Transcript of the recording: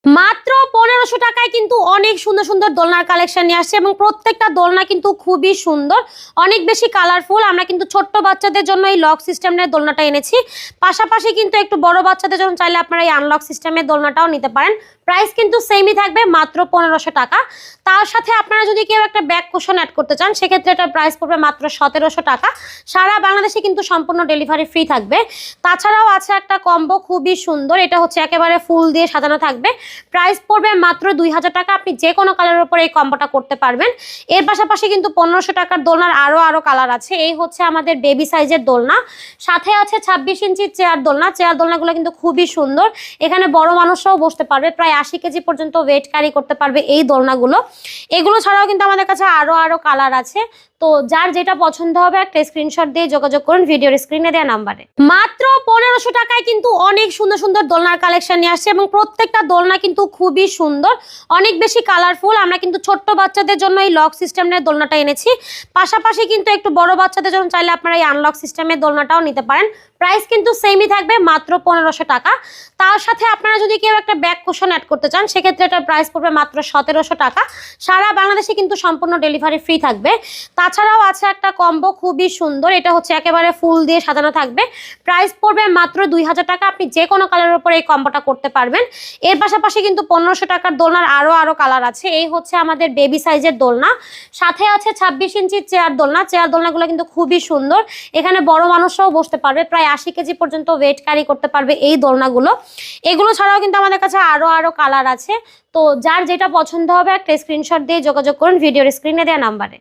মাত্র 1500 টাকায় কিন্তু অনেক সুন্দর সুন্দর দোলনার কালেকশন নিয়ে আসছে এবং প্রত্যেকটা দোলনা কিন্তু খুবই সুন্দর, অনেক বেশি কালারফুল। আমরা কিন্তু ছোট্ট বাচ্চাদের জন্য এই লক সিস্টেমের দোলনাটা এনেছি, পাশাপাশি কিন্তু একটু বড় বাচ্চাদের জন্য চাইলে আপনারা এই আনলক সিস্টেমের দোলনাটাও নিতে পারেন। প্রাইস কিন্তু সেমই থাকবে, মাত্র 1500 টাকা। তার সাথে আপনারা যদি কেউ একটা ব্যাক কুশন অ্যাড করতে চান সেক্ষেত্রে এটার প্রাইস পড়বে মাত্র 1700 টাকা। সারা বাংলাদেশে কিন্তু সম্পূর্ণ ডেলিভারি ফ্রি থাকবে। তাছাড়াও আছে একটা কম্বো খুবই সুন্দর, এটা হচ্ছে একেবারে ফুল দিয়ে সাজানো থাকবে, প্রাইস পড়বে মাত্র 2000 টাকা। আপনি যে কোনো কালারের উপরে এই কম্বোটা করতে পারবেন। এর পাশাপাশি কিন্তু 1500 টাকার দোলনার আরো কালার আছে। এই হচ্ছে আমাদের বেবি সাইজের দোলনা, সাথে আছে 26 ইঞ্চির চেয়ার দোলনা। চেয়ার দোলনাগুলো কিন্তু খুবই সুন্দর, এখানে বড় মানুষরাও বসতে পারবে, প্রায় 80 কেজি পর্যন্ত ওয়েট ক্যারি করতে পারবে এই দোলনাগুলো। এগুলো ছাড়াও কিন্তু আমাদের কাছে আরো কালার আছে। তো যার যেটা পছন্দ হবে একটা স্ক্রিনশট দিয়ে যোগাযোগ করুন ভিডিওর স্ক্রিনে দেওয়া নাম্বারে। মাত্র 1500 টাকায় কিন্তু অনেক সুন্দর সুন্দর দোলনার কালেকশন নিয়ে আসছে এবং প্রত্যেকটা দোলনা কিন্তু খুবই সুন্দর, অনেক বেশি কালারফুল। আমরা কিন্তু ছোট্ট বাচ্চাদের জন্য এই লক সিস্টেমের দোলনাটা এনেছি, পাশাপাশি কিন্তু একটু বড় বাচ্চাদের জন্য চাইলে আপনারা এই আনলক সিস্টেমের দোলনাটাও নিতে পারেন। প্রাইস কিন্তু সেমই থাকবে, মাত্র 1500 টাকা। তার সাথে আপনারা যদি কেউ একটা ব্যাক কুশন অ্যাড করতে চান সেক্ষেত্রে এটার প্রাইস পড়বে মাত্র 1700 টাকা। সারা বাংলাদেশে কিন্তু সম্পূর্ণ ডেলিভারি ফ্রি থাকবে। তাছাড়াও আছে একটা কম্বো খুবই সুন্দর, এটা হচ্ছে একেবারে ফুল দিয়ে সাজানো থাকবে, প্রাইস পড়বে মাত্র 2000 টাকা। আপনি যে কোনো কালারের উপরে এই কম্বোটা করতে পারবেন। এর পাশাপাশি কিন্তু 1500 টাকার দোলনার আরো কালার আছে। এই হচ্ছে আমাদের বেবি সাইজের দোলনা, সাথে আছে 26 ইঞ্চির চেয়ার দোলনা। চেয়ার দোলনাগুলো কিন্তু খুবই সুন্দর, এখানে বড় মানুষরাও বসতে পারবে, প্রায় 80 কেজি পর্যন্ত ওয়েট ক্যারি করতে পারবে এই দোলনাগুলো। এগুলো ছাড়াও কিন্তু আমাদের কাছে আরো কালার আছে। তো যার যেটা পছন্দ হবে একটা স্ক্রিনশট দিয়ে যোগাযোগ করুন ভিডিওর স্ক্রিনে দেওয়া নাম্বারে।